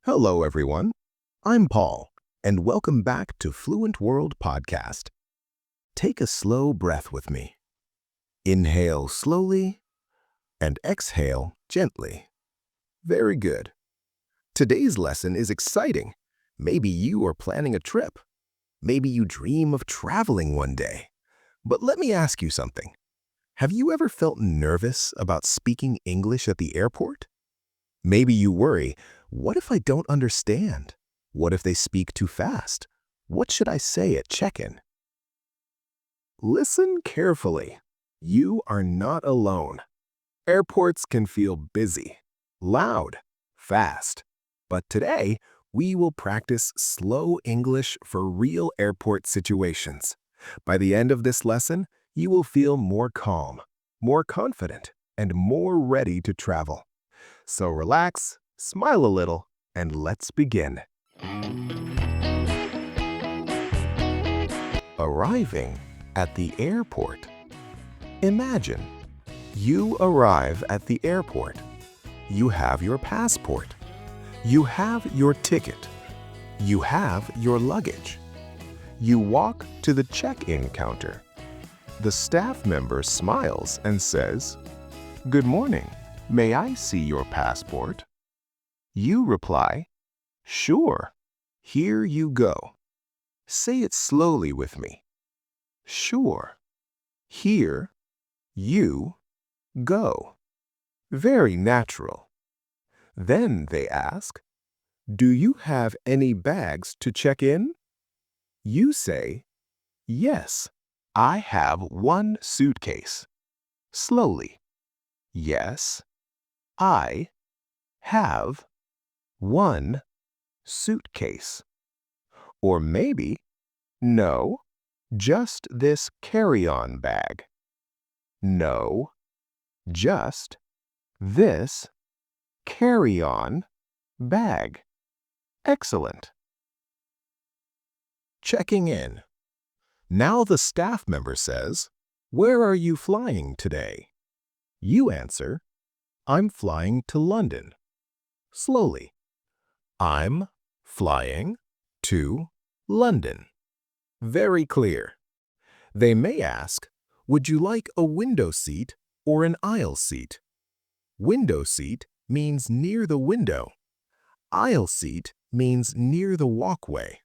Hello, everyone. I'm Paul, and welcome back to Fluent World Podcast. Take a slow breath with me. Inhale slowly and exhale gently. Very good. Today's lesson is exciting. Maybe you are planning a trip. Maybe you dream of traveling one day. But let me ask you something. Have you ever felt nervous about speaking English at the airport? Maybe you worry, what if I don't understand? What if they speak too fast? What should I say at check-in? Listen carefully. You are not alone. Airports can feel busy, loud, fast. But today, we will practice slow English for real airport situations. By the end of this lesson, you will feel more calm, more confident, and more ready to travel. So relax, smile a little, and let's begin. Arriving at the airport. Imagine you arrive at the airport. You have your passport. You have your ticket. You have your luggage. You walk to the check-in counter. The staff member smiles and says, "Good morning. May I see your passport?" You reply, "Sure. Here you go." Say it slowly with me. Sure. Here you go. Very natural. Then they ask, "Do you have any bags to check in?" You say, "Yes, I have one suitcase." Slowly. Yes, I have one suitcase. Or maybe, no, just this carry-on bag. No, just this carry-on bag. Excellent. Checking in. Now the staff member says, "Where are you flying today?" You answer, "I'm flying to London." Slowly. I'm flying to London. Very clear. They may ask, "Would you like a window seat or an aisle seat?" Window seat means near the window. Aisle seat means near the walkway.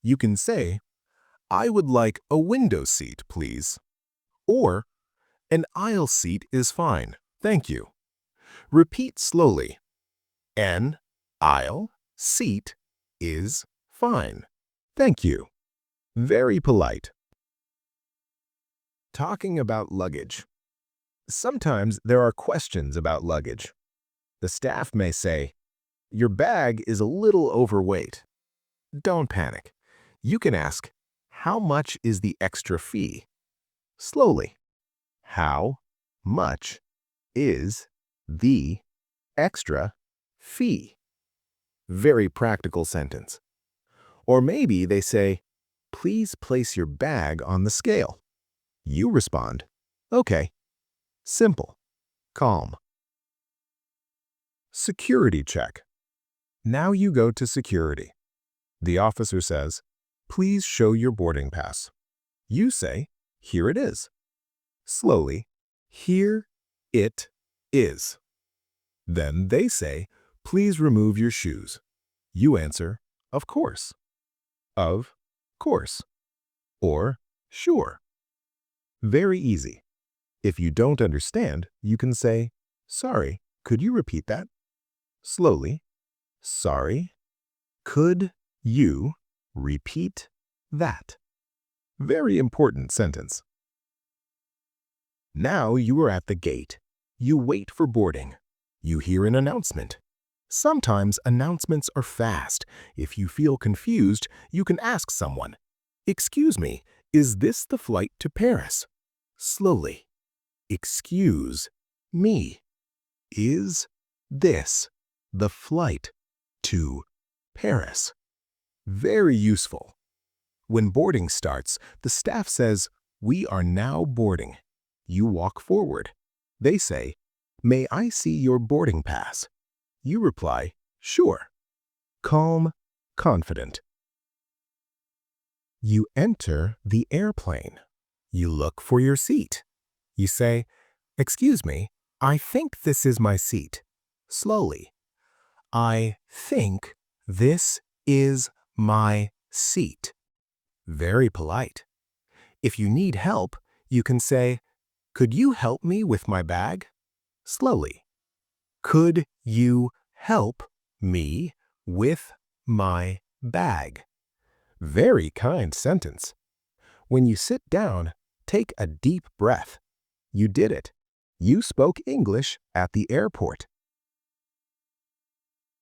You can say, "I would like a window seat, please." Or, "An aisle seat is fine, thank you." Repeat slowly. An aisle seat is fine. Thank you. Very polite. Talking about luggage. Sometimes there are questions about luggage. The staff may say, "Your bag is a little overweight." Don't panic. You can ask, "How much is the extra fee?" Slowly. How much is the extra fee? Very practical sentence. Or maybe they say, "Please place your bag on the scale." You respond, "Okay." Simple. Calm. Security check. Now you go to security. The officer says, "Please show your boarding pass." You say, "Here it is." Slowly, "Here it is." Then they say, "Please remove your shoes." You answer, "Of course." Of course. Or sure. Very easy. If you don't understand, you can say, "Sorry, could you repeat that?" Slowly. Sorry, could you repeat that? Very important sentence. Now you are at the gate. You wait for boarding. You hear an announcement. Sometimes announcements are fast. If you feel confused, you can ask someone, "Excuse me, is this the flight to Paris?" Slowly. Excuse me. Is this the flight to Paris? Very useful. When boarding starts, the staff says, "We are now boarding." You walk forward. They say, "May I see your boarding pass?" You reply, "Sure." calm, confident. You enter the airplane. You look for your seat. You say, "Excuse me, I think this is my seat." Slowly. I think this is my seat. Very polite. If you need help, you can say, "Could you help me with my bag?" Slowly. Could you help me with my bag? Very kind sentence. When you sit down, take a deep breath. You did it. You spoke English at the airport.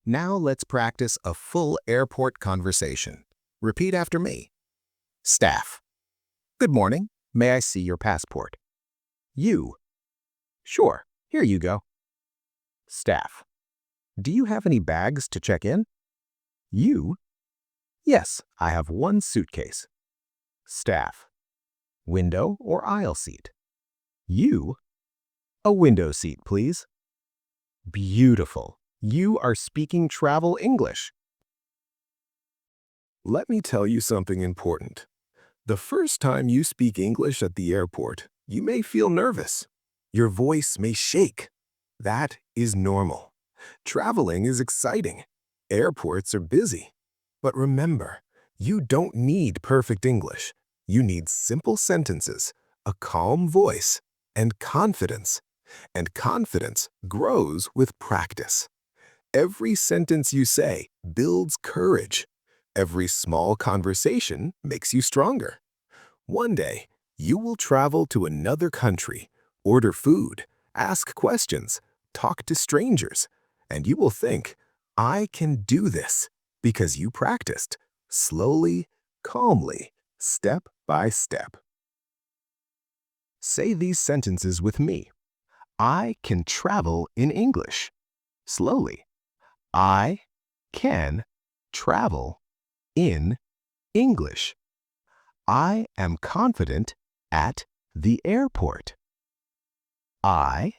Now let's practice a full airport conversation. Repeat after me. Staff. Good morning. May I see your passport? You. Sure. Here you go. Staff. Do you have any bags to check in? You. Yes, I have one suitcase. Staff. Window or aisle seat? You. A window seat, please. Beautiful. You are speaking travel English. Let me tell you something important. The first time you speak English at the airport, you may feel nervous. Your voice may shake. That is normal. Traveling is exciting. Airports are busy. But remember, you don't need perfect English. You need simple sentences, a calm voice, and confidence. And confidence grows with practice. Every sentence you say builds courage. Every small conversation makes you stronger. One day, you will travel to another country, order food, ask questions, talk to strangers, and you will think, "I can do this," because you practiced, slowly, calmly, step by step. Say these sentences with me. I can travel in English. Slowly. I can travel in English. I am confident at the airport. I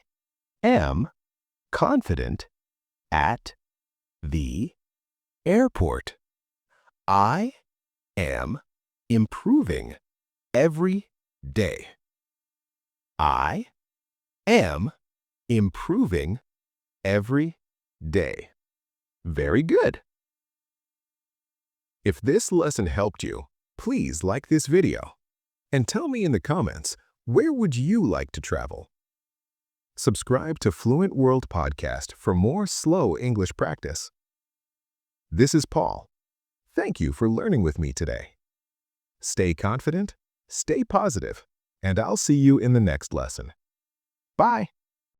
am confident at the airport. I am improving every day. I am improving every day. Very good. If this lesson helped you, please like this video. And tell me in the comments, where would you like to travel? Subscribe to Fluent World Podcast for more slow English practice. This is Paul. Thank you for learning with me today. Stay confident, stay positive, and I'll see you in the next lesson. Bye!